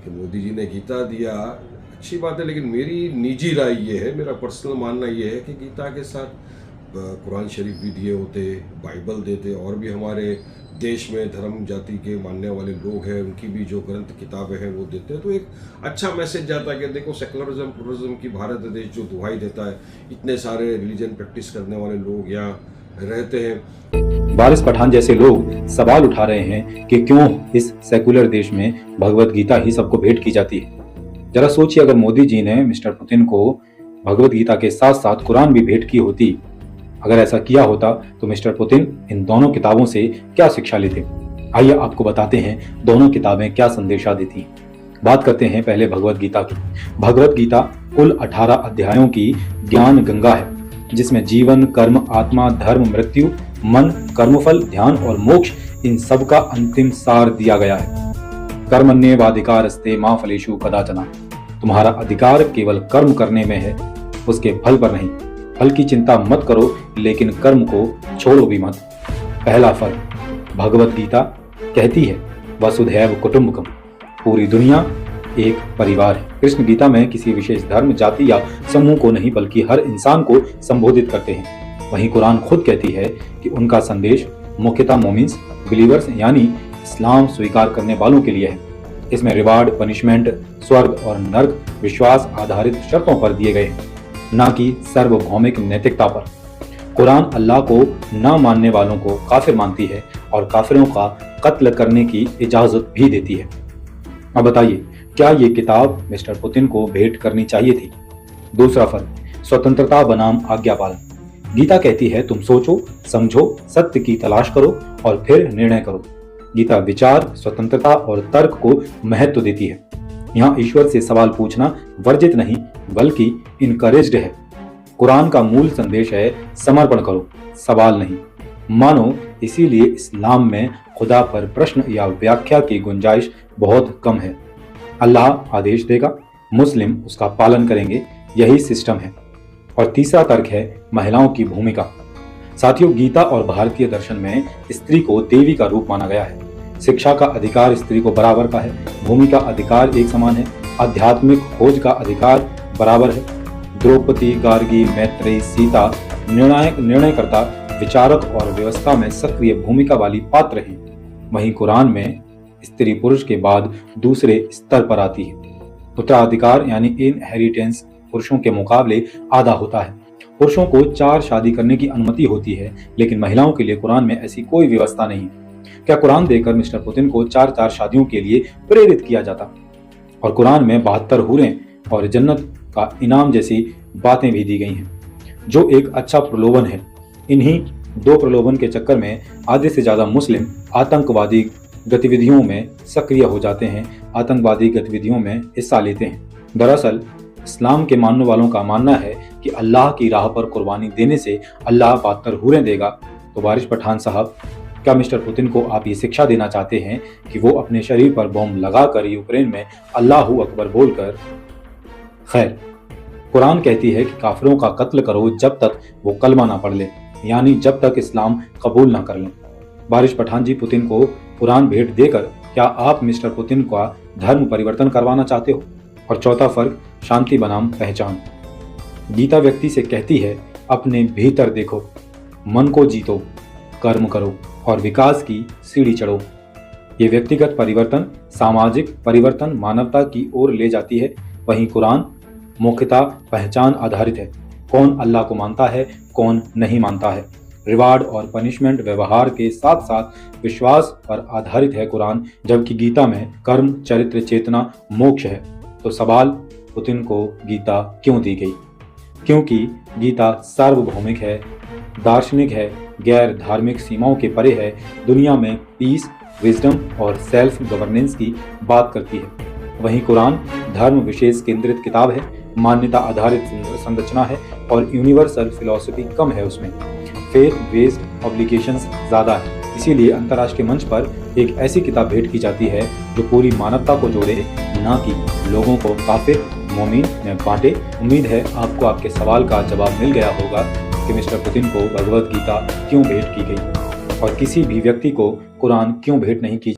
कि मोदी जी ने गीता दिया, अच्छी बात है, लेकिन मेरी निजी राय ये है, मेरा पर्सनल मानना ये है कि गीता के साथ कुरान शरीफ भी दिए होते, बाइबल देते, और भी हमारे देश में धर्म जाति के मानने वाले लोग हैं उनकी भी जो ग्रंथ किताबें हैं वो देते हैं, तो एक अच्छा मैसेज जाता है कि देखो सेकुलरिज्म प्लुरलिज्म की भारत देश जो दुहाई देता है, इतने सारे रिलीजन प्रैक्टिस करने वाले लोग यहाँ रहते हैं। वारिस पठान जैसे लोग सवाल उठा रहे हैं कि क्यों इस सेकुलर देश में भगवत गीता ही सबको भेंट की जाती है। जरा सोचिए, अगर मोदी जी ने मिस्टर पुतिन को भगवत गीता के साथ साथ कुरान भी भेंट की होती, अगर ऐसा किया होता तो मिस्टर पुतिन इन दोनों किताबों से क्या शिक्षा लेते। आइए आपको बताते हैं दोनों किताबें क्या संदेशा देती हैं। बात करते हैं पहले भगवत गीता की। भगवत गीता कुल 18 अध्यायों की ज्ञान गंगा है, जिसमें जीवन, कर्म, आत्मा, धर्म, मृत्यु, मन, कर्मफल, ध्यान और मोक्ष, इन सब का अंतिम सार दिया गया है। कर्मण्येवाधिकारस्ते मा फलेषु कदाचन। तुम्हारा अधिकार केवल कर्म करने में है, उसके फल पर नहीं। फल की चिंता मत करो, लेकिन कर्म को छोड़ो भी मत। पहला फल, भगवत गीता कहती है वसुधैव कुटुंबकम, पूरी दुनिया एक परिवार है। कृष्ण गीता में किसी विशेष धर्म, जाति या समूह को नहीं, बल्कि हर इंसान को संबोधित करते हैं। वहीं कुरान खुद कहती है कि उनका संदेश मुख्यतः मोमिन्स, बिलीवर्स यानी इस्लाम स्वीकार करने वालों के लिए है। इसमें रिवार्ड, पनिशमेंट, स्वर्ग और नर्क विश्वास आधारित शर्तों पर दिए गए हैं, न कि सार्वभौमिक नैतिकता पर। कुरान अल्लाह को न मानने वालों को काफिर मानती है और काफिरों का कत्ल करने की इजाजत भी देती है। अब बताइए, क्या ये किताब मिस्टर पुतिन को भेंट करनी चाहिए थी? दूसरा फल, स्वतंत्रता बनाम आज्ञा पालन। गीता कहती है तुम सोचो, समझो, सत्य की तलाश करो और फिर निर्णय करो। गीता विचार, स्वतंत्रता और तर्क को महत्व देती है। यहाँ ईश्वर से सवाल पूछना वर्जित नहीं, बल्कि इनकरेज्ड है। कुरान का मूल संदेश है समर्पण करो, सवाल नहीं। मानो इसीलिए इस्लाम में खुदा पर प्रश्न या व्याख्या की गुंजाइश बहुत कम है। अल्लाह आदेश देगा, मुस्लिम उसका पालन करेंगे, यही सिस्टम है। और तीसरा तर्क है महिलाओं की भूमिका। साथियों, गीता और भारतीय दर्शन में स्त्री को देवी का रूप माना गया है। शिक्षा का अधिकार स्त्री को बराबर का है, भूमि का अधिकार एक समान है, आध्यात्मिक खोज का अधिकार बराबर है। द्रौपदी, गार्गी, मैत्रेयी, सीता निर्णयकर्ता, विचारक और व्यवस्था में सक्रिय भूमिका वाली पात्र हैं। वहीं कुरान में स्त्री पुरुष के बाद दूसरे स्तर पर आती है। उत्तराधिकार यानी इनहेरिटेंस पुरुषों के मुकाबले आधा होता है। पुरुषों को 4 शादी करने की अनुमति होती है, लेकिन महिलाओं के लिए कुरान में ऐसी कोई व्यवस्था नहीं है। क्या कुरान देकर मिस्टर पुतिन को 4 शादियों के लिए प्रेरित किया जाता? और कुरान में 72 हूरें और जन्नत का इनाम जैसी बातें भी दी गई हैं, जो एक अच्छा प्रलोभन है। इन्हीं 2 प्रलोभन के चक्कर में आधे से ज्यादा मुस्लिम आतंकवादी गतिविधियों में सक्रिय हो जाते हैं, आतंकवादी गतिविधियों में हिस्सा लेते हैं। दरअसल इस्लाम के मानने वालों का मानना है कि अल्लाह की राह पर कुर्बानी देने से अल्लाह 72 हूरें देगा। तो वारिस पठान साहब, क्या मिस्टर पुतिन को आप ये शिक्षा देना चाहते हैं कि वो अपने शरीर पर बम लगाकर यूक्रेन में अल्लाहू अकबर बोलकर? खैर, कुरान कहती है कि काफिरों का कत्ल करो जब तक वो कलमा ना पढ़ ले, यानी जब तक इस्लाम कबूल ना कर लें। वारिस पठान जी, पुतिन को कुरान भेंट देकर क्या आप मिस्टर पुतिन का धर्म परिवर्तन करवाना चाहते हो? और चौथा फर्क, शांति बनाम पहचान। गीता व्यक्ति से कहती है अपने भीतर देखो, मन को जीतो, कर्म करो और विकास की सीढ़ी चढ़ो। ये व्यक्तिगत परिवर्तन, सामाजिक परिवर्तन, मानवता की ओर ले जाती है। वहीं कुरान मुख्यतः पहचान आधारित है। कौन अल्लाह को मानता है, कौन नहीं मानता है। रिवार्ड और पनिशमेंट व्यवहार के साथ साथ विश्वास पर आधारित है कुरान, जबकि गीता में कर्म, चरित्र, चेतना, मोक्ष है। तो सवाल, पुतिन को गीता क्यों दी गई? क्योंकि गीता सार्वभौमिक है, दार्शनिक है, गैर धार्मिक सीमाओं के परे है, दुनिया में पीस, विजडम और सेल्फ गवर्नेंस की बात करती है। वहीं कुरान धर्म विशेष केंद्रित किताब है, मान्यता आधारित संरचना है और यूनिवर्सल फिलॉसफी कम है। उसमें फेथ बेस्ड ऑब्लिगेशंस ज्यादा है। इसीलिए अंतर्राष्ट्रीय मंच पर एक ऐसी किताब भेंट की जाती है जो पूरी मानवता को जोड़े, न कि लोगों को काफिर मोमिन में बांटे। उम्मीद है आपको आपके सवाल का जवाब मिल गया होगा कि मिस्टर पुतिन को भगवत गीता क्यों भेंट की गई और किसी भी व्यक्ति को कुरान क्यों भेंट नहीं की।